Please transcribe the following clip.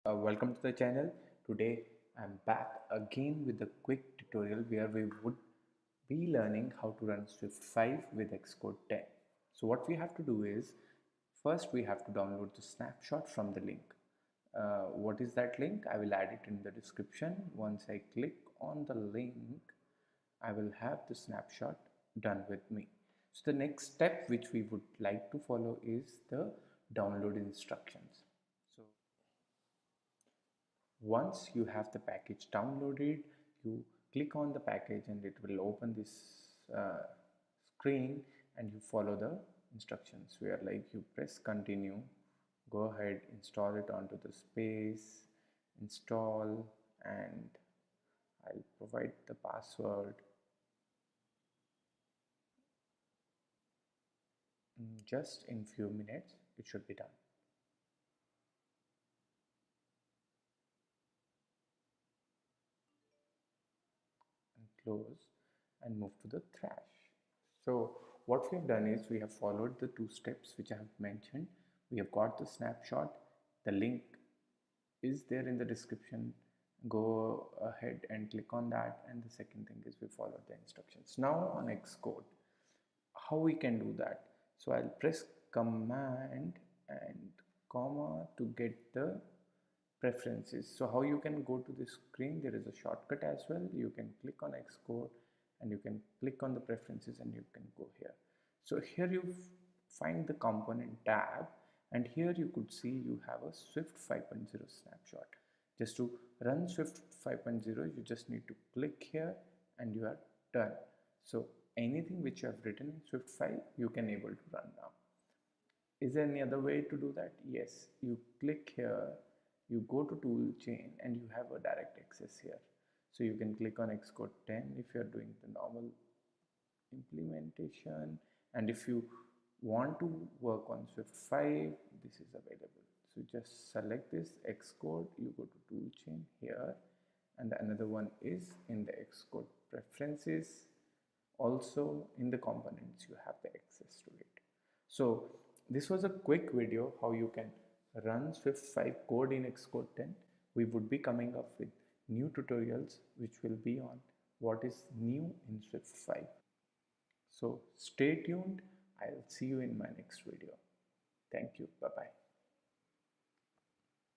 Welcome to the channel. Today I'm back again with a quick tutorial where we would be learning how to run Swift 5 with Xcode 10. So what we have to do is first we have to download the snapshot from the link. What is that link? I will add it in the description. Once I click on the link, I will have the snapshot done with me. So the next step which we would like to follow is the download instructions. So once you have the package downloaded, you click on the package and it will open this screen, and you follow the instructions where like you press continue, go ahead, install it onto the space, install, and I'll provide the password. Just in few minutes it should be done. And close and move to the trash. So what we have done is we have followed the two steps which I have mentioned. We have got the snapshot. The link is there in the description. Go ahead and click on that, and the second thing is we follow the instructions. Now on Xcode, how we can do that? So I'll press command and comma to get the preferences. So how you can go to this screen, there is a shortcut as well. You can click on Xcode and you can click on the preferences and you can go here. So here you find the component tab, and here you could see you have a Swift 5.0 snapshot. Just to run Swift 5.0, you just need to click here and you are done. So anything which you have written in Swift 5 you can able to run now. Is there any other way to do that? Yes, you click here, you go to toolchain and you have a direct access here. So you can click on Xcode 10 if you are doing the normal implementation, and if you want to work on Swift 5, this is available. So just select this Xcode, you go to toolchain here, and another one is in the Xcode preferences. Also in the components you have the access to it. So this was a quick video how you can run Swift 5 code in Xcode 10. We would be coming up with new tutorials which will be on what is new in Swift 5. So stay tuned. I'll see you in my next video. Thank you. Bye bye.